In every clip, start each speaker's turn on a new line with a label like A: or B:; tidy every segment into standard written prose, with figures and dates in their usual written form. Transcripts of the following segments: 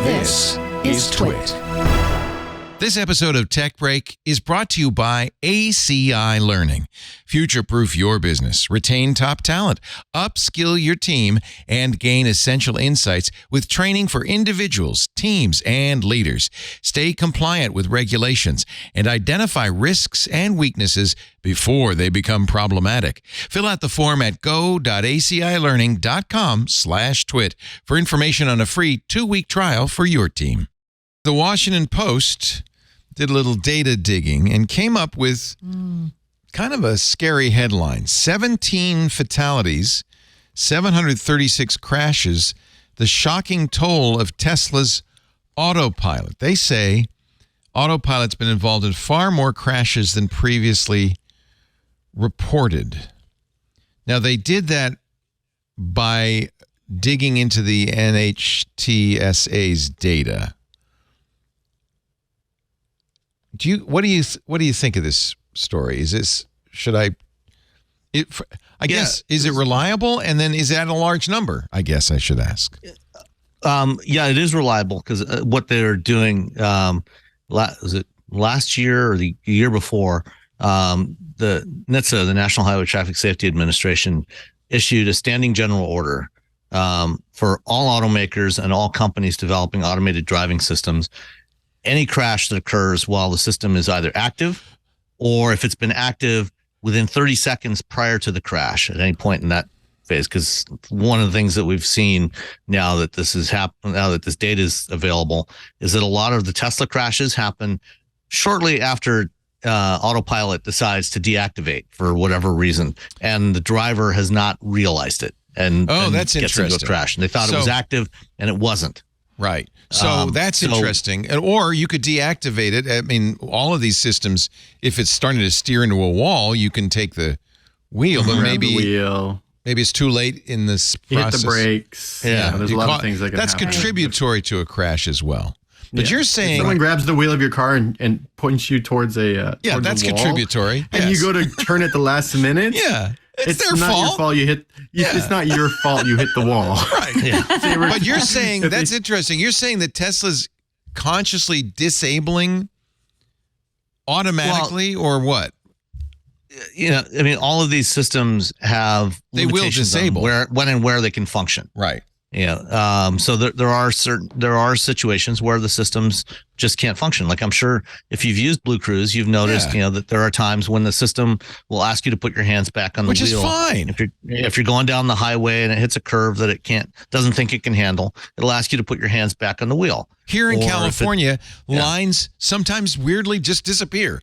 A: This is TWiT.
B: This episode of Tech Break is brought to you by ACI Learning. Future-proof your business, retain top talent, upskill your team, and gain essential insights with training for individuals, teams, and leaders. Stay compliant with regulations and identify risks and weaknesses before they become problematic. Fill out the form at go.acilearning.com/twit for information on a free 2-week trial for your team. The Washington Post did a little data digging and came up with kind of a scary headline. 17 fatalities, 736 crashes, the shocking toll of Tesla's Autopilot. They say Autopilot's been involved in far more crashes than previously reported. Now, they did that by digging into the NHTSA's data. What do you think of this story? Is this guess is it reliable? And then is that a large number? I guess I should ask.
C: Yeah, it is reliable because what they're doing was it last year or the year before, the NHTSA, the National Highway Traffic Safety Administration, issued a standing general order for all automakers and all companies developing automated driving systems. Any crash that occurs while the system is either active or if it's been active within 30 seconds prior to the crash at any point in that phase. Because one of the things that we've seen now that this is now that this data is available, is that a lot of the Tesla crashes happen shortly after Autopilot decides to deactivate for whatever reason, and the driver has not realized it and
B: that's
C: gets
B: interesting.
C: into a crash. And they thought it was active, and it wasn't.
B: Right. So that's interesting. Or you could deactivate it. I mean, all of these systems, if it's starting to steer into a wall, you can take the wheel, but maybe it's too late in this process.
A: Hit the brakes.
C: Yeah,
A: there's a lot of things that can
B: that's
A: happen.
B: Contributory to a crash as well. But you're saying
A: if someone grabs the wheel of your car and points you towards a towards
B: that's
A: a wall,
B: contributory.
A: and you go to turn at the last minute.
B: Yeah. It's their
A: not
B: fault.
A: Your fault. It's not your fault you hit the wall.
B: Right. Yeah. But you're saying that's interesting. You're saying that Tesla's consciously disabling automatically, or what?
C: I mean, all of these systems have
B: they will disable
C: when and where they can function.
B: Right.
C: So there are situations where the systems just can't function. Like, I'm sure if you've used Blue Cruise, you've noticed, that there are times when the system will ask you to put your hands back on the wheel. Which is
B: fine.
C: If you're going down the highway and it hits a curve that it doesn't think it can handle, it'll ask you to put your hands back on the wheel.
B: Here in California, lines sometimes weirdly just disappear.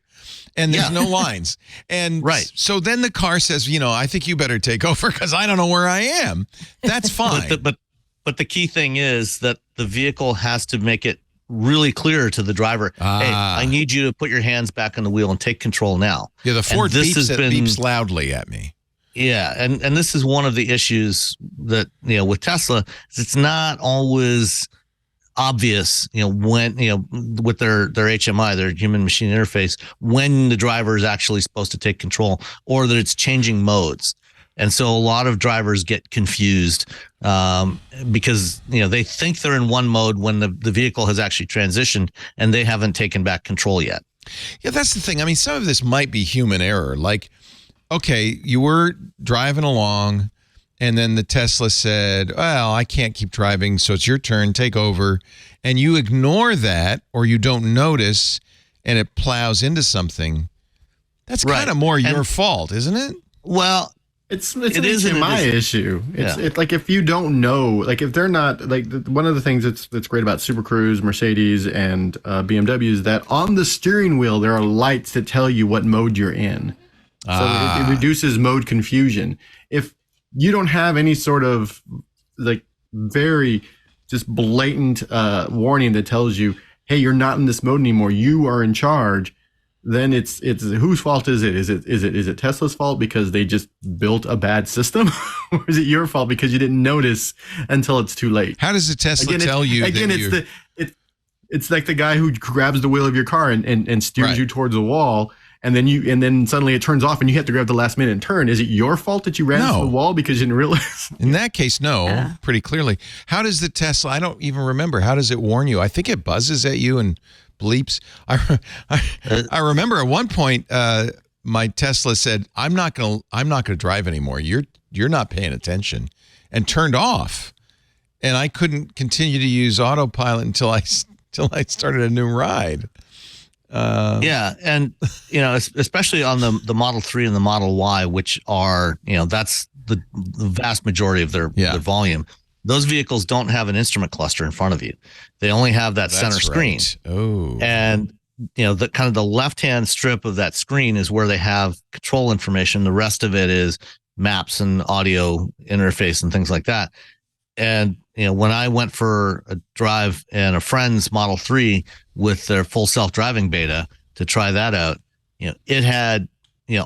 B: And there's no lines. And so then the car says, I think you better take over because I don't know where I am. That's fine.
C: But the key thing is that the vehicle has to make it really clear to the driver, hey, I need you to put your hands back on the wheel and take control now.
B: Yeah, the Ford beeps loudly at me.
C: Yeah, and this is one of the issues that, with Tesla, it's not always obvious, when, with their HMI, their human machine interface, when the driver is actually supposed to take control or that it's changing modes. And so a lot of drivers get confused because, they think they're in one mode when the vehicle has actually transitioned and they haven't taken back control yet.
B: Yeah, that's the thing. I mean, some of this might be human error. Like, okay, you were driving along and then the Tesla said, well, I can't keep driving, so it's your turn, take over. And you ignore that or you don't notice and it plows into something. That's kind of more your fault, isn't it?
C: Well,
A: It is an HMI issue. It's like if you don't know, like if they're not, like one of the things that's great about Super Cruise, Mercedes, and BMW is that on the steering wheel there are lights that tell you what mode you're in. So it reduces mode confusion. If you don't have any sort of like very just blatant warning that tells you, hey, you're not in this mode anymore, you are in charge, then it's whose fault is it? Is it Tesla's fault because they just built a bad system, or is it your fault because you didn't notice until it's too late?
B: How does the Tesla tell you?
A: Again, it's like the guy who grabs the wheel of your car and steers you towards a wall, and then suddenly it turns off and you have to grab the last minute and turn. Is it your fault that you ran into the wall because you didn't realize?
B: In that case, no, pretty clearly. How does the Tesla, I don't even remember, how does it warn you? I think it buzzes at you and bleeps. I remember at one point my Tesla said, I'm not gonna drive anymore. You're not paying attention, and turned off. And I couldn't continue to use Autopilot until I started a new ride.
C: Yeah, and especially on the Model 3 and the Model Y, which are that's the vast majority of their volume. Those vehicles don't have an instrument cluster in front of you; they only have that center screen.
B: Oh,
C: and the kind of the left-hand strip of that screen is where they have control information. The rest of it is maps and audio interface and things like that. And when I went for a drive in a friend's Model 3 with their full self-driving beta to try that out, it had,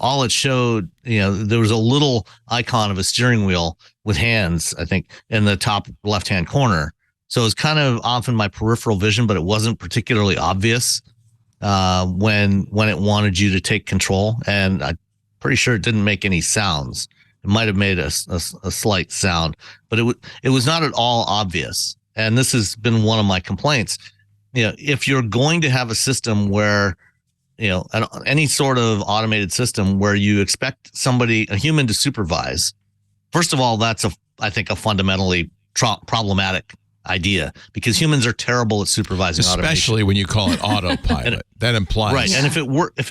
C: all it showed, there was a little icon of a steering wheel with hands, I think, in the top left-hand corner. So it was kind of off in my peripheral vision, but it wasn't particularly obvious when it wanted you to take control. And I'm pretty sure it didn't make any sounds. It might have made a slight sound, but it was not at all obvious. And this has been one of my complaints. If you're going to have a system where, any sort of automated system where you expect a human to supervise, first of all, that's I think a fundamentally problematic idea, because humans are terrible at supervising automation.
B: Especially when you call it autopilot. That implies.
C: Right. And if it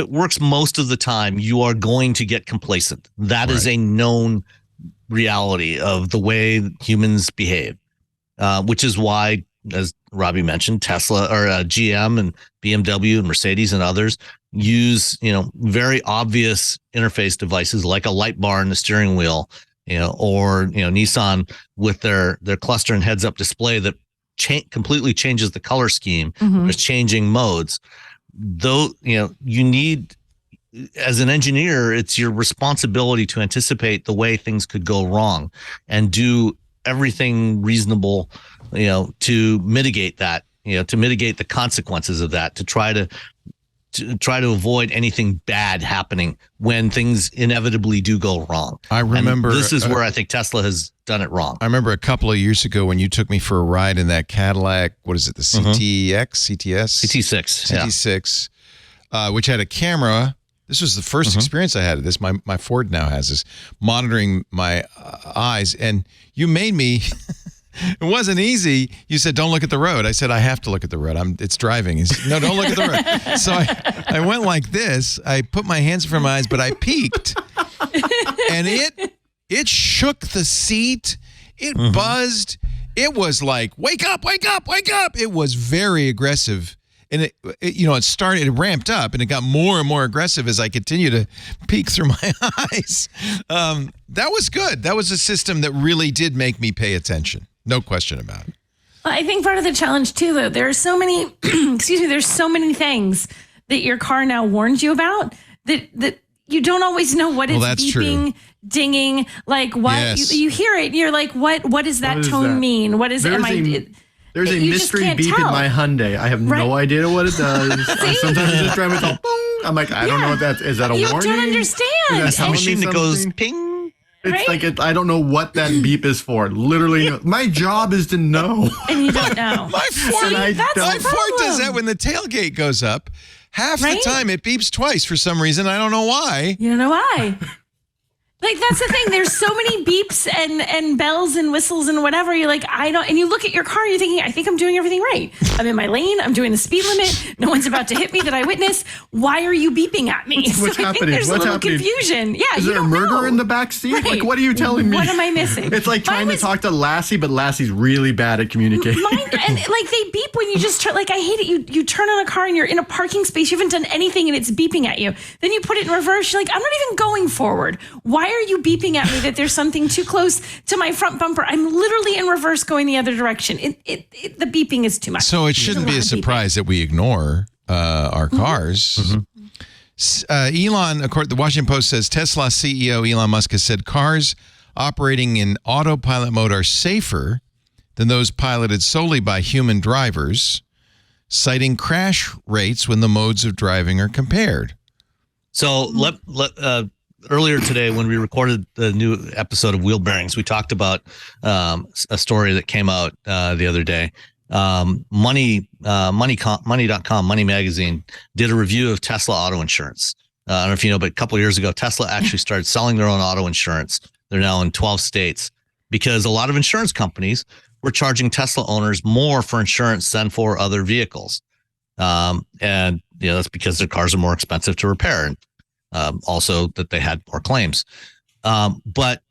C: works most of the time, you are going to get complacent. That is a known reality of the way humans behave, which is why, as Robbie mentioned, Tesla or GM and BMW and Mercedes and others use, very obvious interface devices like a light bar in the steering wheel, or Nissan with their cluster and heads-up display that completely changes the color scheme. There's changing modes. Though you need, as an engineer, it's your responsibility to anticipate the way things could go wrong and do everything reasonable, to mitigate that, to mitigate the consequences of that, to try to avoid anything bad happening when things inevitably do go wrong.
B: I remember
C: and this is where I think Tesla has done it wrong.
B: I remember a couple of years ago when you took me for a ride in that Cadillac. What is it? The CT6, which had a camera. This was the first experience I had of this. My Ford now has this, monitoring my eyes, and you made me. It wasn't easy. You said, don't look at the road. I said, I have to look at the road. It's driving. He said, no, don't look at the road. So I went like this. I put my hands in front of my eyes, but I peeked. And it shook the seat. It buzzed. It was like, wake up, wake up, wake up. It was very aggressive. And it ramped up, and it got more and more aggressive as I continued to peek through my eyes. That was good. That was a system that really did make me pay attention. No question about it.
D: Well, I think part of the challenge too, though, there are so many, there's so many things that your car now warns you about that you don't always know what it's beeping, dinging, like what.
B: Yes.
D: You hear it and you're like, what does that tone mean? What is it?
A: There's a mystery beep in my Hyundai. I have no idea what it does. Sometimes I just drive with a boom. I'm like, I don't know what that is. That a warning?
D: You don't understand.
C: It's a machine that goes ping.
A: It's like I don't know what that beep is for. Literally, my job is to know.
D: And you don't know.
B: My Ford does that when the tailgate goes up. Half the time it beeps twice for some reason. I don't know why.
D: You don't know why. Like, that's the thing. There's so many beeps and bells and whistles and whatever. You're like, and you look at your car, you're thinking, I think I'm doing everything right. I'm in my lane. I'm doing the speed limit. No one's about to hit me that I witness. Why are you beeping at me?
A: What's happening?
D: I think there's a little confusion. Yeah,
A: is there a murder in the back seat?
D: Right.
A: Like, what are you telling me?
D: What am I missing?
A: It's like trying to talk to Lassie, but Lassie's really bad at communicating.
D: And like they beep when you just turn. Like, I hate it. You turn on a car and you're in a parking space. You haven't done anything and it's beeping at you. Then you put it in reverse. You're like, I'm not even going forward. Why are you beeping at me that there's something too close to my front bumper? I'm literally in reverse going the other direction. The beeping is too much.
B: So it shouldn't be a surprise that we ignore our cars. Elon, according to the Washington Post, says Tesla CEO Elon Musk has said cars operating in autopilot mode are safer than those piloted solely by human drivers, citing crash rates when the modes of driving are compared.
C: So earlier today, when we recorded the new episode of Wheel Bearings, we talked about a story that came out the other day. Money.com, Money Magazine, did a review of Tesla auto insurance. I don't know if you know, but a couple of years ago, Tesla actually started selling their own auto insurance. They're now in 12 states because a lot of insurance companies were charging Tesla owners more for insurance than for other vehicles. And that's because their cars are more expensive to repair, and also that they had more claims. But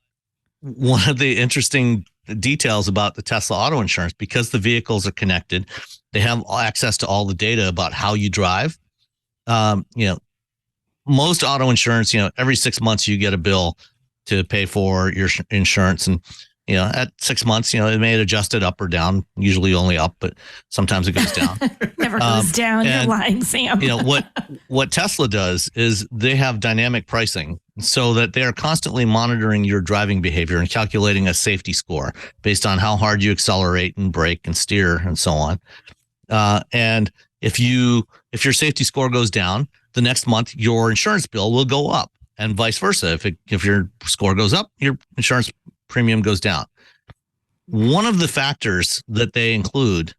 C: one of the interesting details about the Tesla auto insurance, because the vehicles are connected, they have access to all the data about how you drive. Most auto insurance, every 6 months you get a bill to pay for your insurance, and at 6 months, it may adjust it up or down, usually only up, but sometimes it goes down.
D: Never goes down. You're lying, Sam.
C: What Tesla does is they have dynamic pricing so that they are constantly monitoring your driving behavior and calculating a safety score based on how hard you accelerate and brake and steer and so on. And if your safety score goes down, the next month your insurance bill will go up, and vice versa. If your score goes up, your insurance premium goes down. One of the factors that they include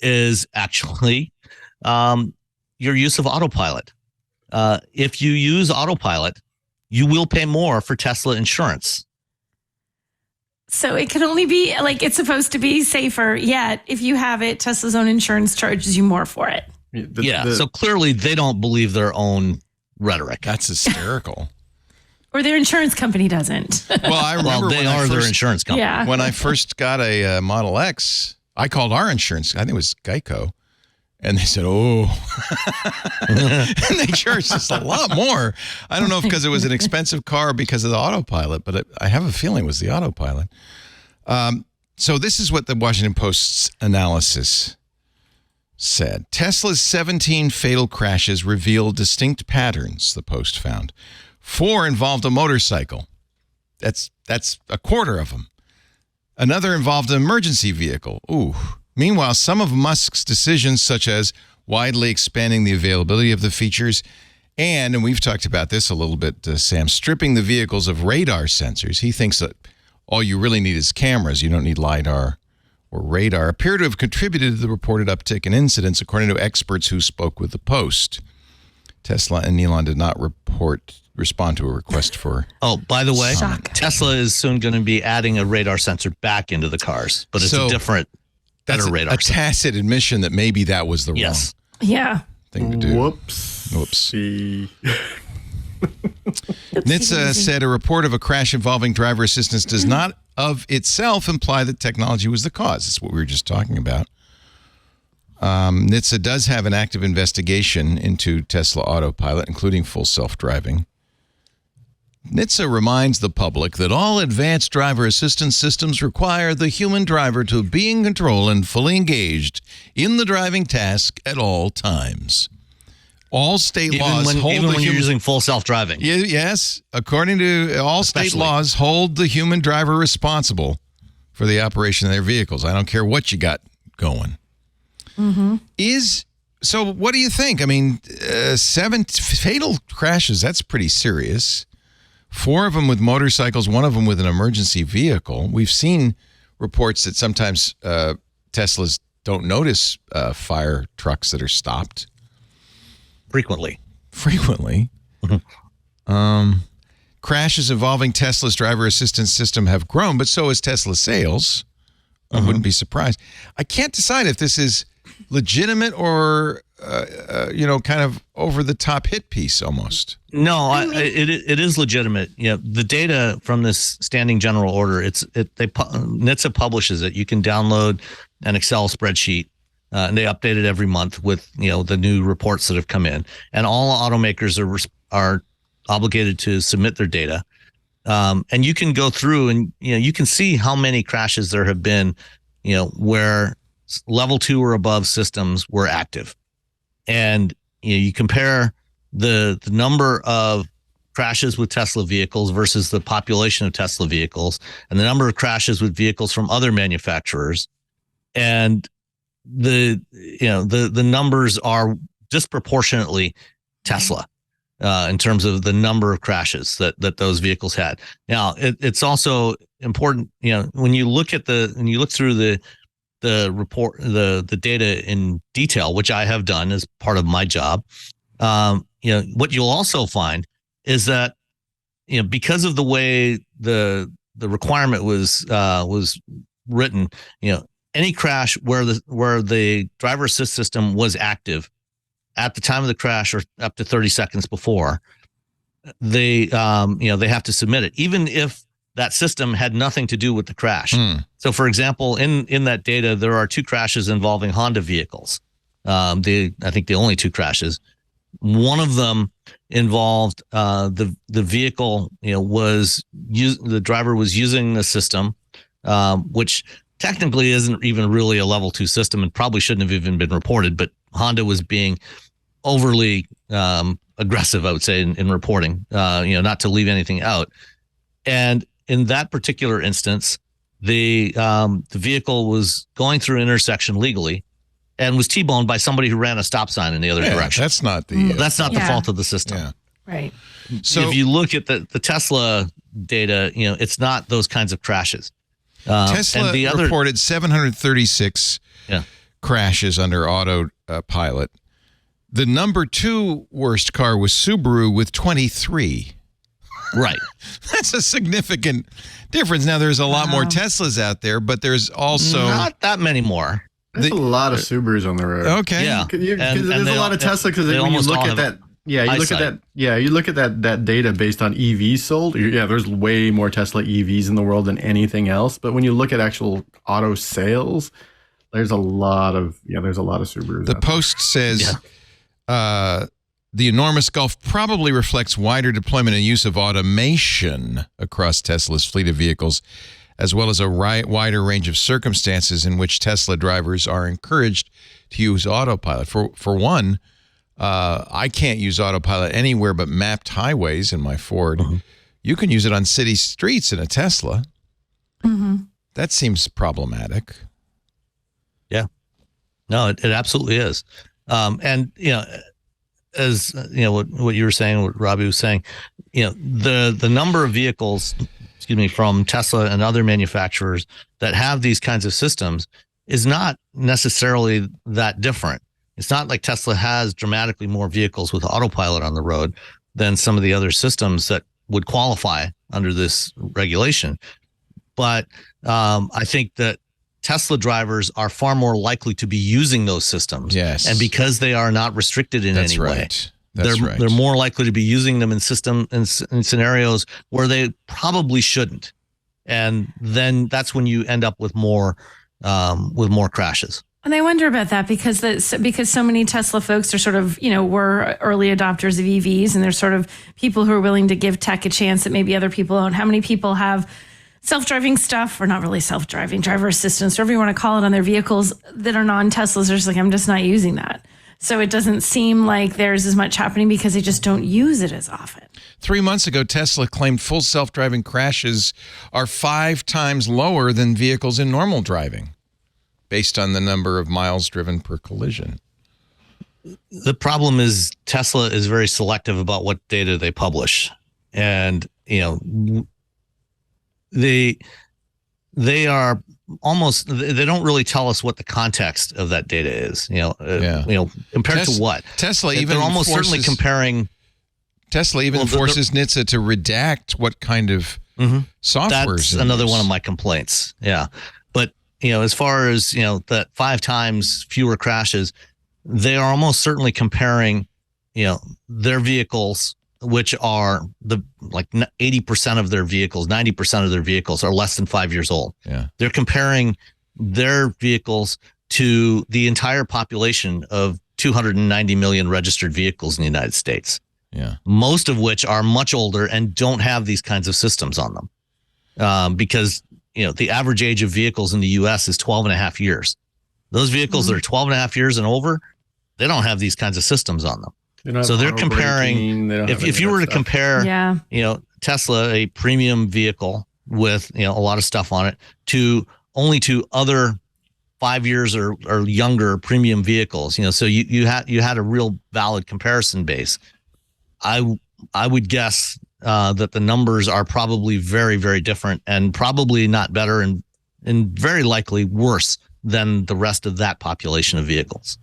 C: is actually your use of Autopilot. If you use Autopilot, you will pay more for Tesla insurance.
D: So it can only be it's supposed to be safer, yet if you have it, Tesla's own insurance charges you more for it.
C: So clearly they don't believe their own rhetoric.
B: That's hysterical.
D: Or their insurance company doesn't.
B: Well, I remember
C: they are their insurance company.
D: Yeah.
B: When I first got a Model X, I called our insurance. I think it was Geico. And they said, oh. And they charged us a lot more. I don't know if because it was an expensive car because of the Autopilot, but I have a feeling it was the Autopilot. So this is what the Washington Post's analysis said. Tesla's 17 fatal crashes reveal distinct patterns, the Post found. 4 involved a motorcycle. That's a quarter of them. Another involved an emergency vehicle. Ooh. Meanwhile, some of Musk's decisions, such as widely expanding the availability of the features and we've talked about this a little bit, Sam, stripping the vehicles of radar sensors. He thinks that all you really need is cameras. You don't need LiDAR or radar, appear to have contributed to the reported uptick in incidents, according to experts who spoke with the Post. Tesla and Elon did not respond to a request for...
C: Oh, by the way,
D: Shock.
C: Tesla is soon going to be adding a radar sensor back into the cars, but it's a different, better radar
B: sensor. A tacit admission that maybe that was the wrong thing to do. Whoops. NHTSA said a report of a crash involving driver assistance does not of itself imply that technology was the cause. That's what we were just talking about. NHTSA does have an active investigation into Tesla Autopilot, including full self-driving. NHTSA reminds the public that all advanced driver assistance systems require the human driver to be in control and fully engaged in the driving task at all times. All state laws hold
C: even when you're using full self-driving.
B: Yes, according to all state laws, hold the human driver responsible for the operation of their vehicles. I don't care what you got going. Mm-hmm. So what do you think? I mean, 7 fatal crashes, that's pretty serious. 4 of them with motorcycles, 1 of them with an emergency vehicle. We've seen reports that sometimes Teslas don't notice fire trucks that are stopped.
C: Frequently. Crashes
B: involving Tesla's driver assistance system have grown, but so has Tesla sales. I wouldn't be surprised. I can't decide if this is legitimate or, kind of over-the-top hit piece almost.
C: No, it is legitimate. The data from this standing general order, NHTSA publishes it. You can download an Excel spreadsheet. And they update it every month with the new reports that have come in, and all automakers are obligated to submit their data. And you can go through and you can see how many crashes there have been, where level 2 or above systems were active, and you compare the number of crashes with Tesla vehicles versus the population of Tesla vehicles, and the number of crashes with vehicles from other manufacturers, and the numbers are disproportionately Tesla. in terms of the number of crashes that those vehicles had. Now, it's also important, when you look through the report, the data in detail, which I have done as part of my job. What you'll also find is that, because of the way the requirement was written, any crash where the driver assist system was active at the time of the crash or up to 30 seconds before, they have to submit it, even if that system had nothing to do with the crash. So, for example, in that data, there are 2 crashes involving Honda vehicles. I think the only 2 crashes. One of them involved the vehicle, the driver was using the system, which technically isn't even really a level 2 system and probably shouldn't have even been reported. But Honda was being overly aggressive, I would say, in reporting, not to leave anything out. And in that particular instance, the vehicle was going through an intersection legally and was T-boned by somebody who ran a stop sign in the other direction.
B: That's not the
C: the fault of the system.
B: Yeah.
D: Right.
C: So if you look at the Tesla data, it's not those kinds of crashes.
B: Tesla reported 736 crashes under Autopilot. The number 2 worst car was Subaru with 23.
C: Right.
B: That's a significant difference. Now, there's a lot more Teslas out there, but there's also
C: not that many more.
A: There's a lot of Subarus on the road.
B: Okay.
C: Yeah.
A: There's a lot of Tesla because when you look at that, you look at that data based on EVs sold. There's way more Tesla EVs in the world than anything else. But when you look at actual auto sales, there's a lot of Subarus.
B: The Post says the enormous gulf probably reflects wider deployment and use of automation across Tesla's fleet of vehicles, as well as a wider range of circumstances in which Tesla drivers are encouraged to use Autopilot. For one, I can't use Autopilot anywhere but mapped highways in my Ford.
C: Mm-hmm.
B: You can use it on city streets in a Tesla.
D: Mm-hmm.
B: That seems problematic.
C: Yeah. No, it absolutely is. And, as what you were saying, what Robbie was saying, the number of vehicles, from Tesla and other manufacturers that have these kinds of systems is not necessarily that different. It's not like Tesla has dramatically more vehicles with Autopilot on the road than some of the other systems that would qualify under this regulation. But I think that Tesla drivers are far more likely to be using those systems.
B: Yes.
C: And because they are not restricted in any way, they're more likely to be using them in scenarios where they probably shouldn't. And then that's when you end up with more crashes.
D: And I wonder about that because so many Tesla folks are sort of, were early adopters of EVs, and they're sort of people who are willing to give tech a chance that maybe other people don't. How many people have self-driving stuff, or not really self-driving, driver assistance, whatever you want to call it, on their vehicles that are non-Teslas? They're just like, I'm just not using that. So it doesn't seem like there's as much happening because they just don't use it as often.
B: 3 months ago, Tesla claimed full self-driving crashes are 5 times lower than vehicles in normal driving, based on the number of miles driven per collision.
C: The problem is Tesla is very selective about what data they publish. And, they are almost, they don't really tell us what the context of that data is, compared to what
B: Tesla even
C: they're almost certainly comparing.
B: Tesla even forces NHTSA to redact what kind of software.
C: That's another one of my complaints. Yeah. But, as far as, that 5 times fewer crashes, they are almost certainly comparing, their vehicles, which are 80% of their vehicles, 90% of their vehicles are less than 5 years old.
B: Yeah.
C: They're comparing their vehicles to the entire population of 290 million registered vehicles in the United States.
B: Yeah.
C: Most of which are much older and don't have these kinds of systems on them. Because, the average age of vehicles in the U.S. is 12 and a half years. Those vehicles that are 12 and a half years and over, they don't have these kinds of systems on them. So they're comparing, if you were to compare, Tesla, a premium vehicle with, a lot of stuff on it, to other 5 years or younger premium vehicles, so you had a real valid comparison base. I would guess that the numbers are probably very, very different, and probably not better, and very likely worse than the rest of that population of vehicles.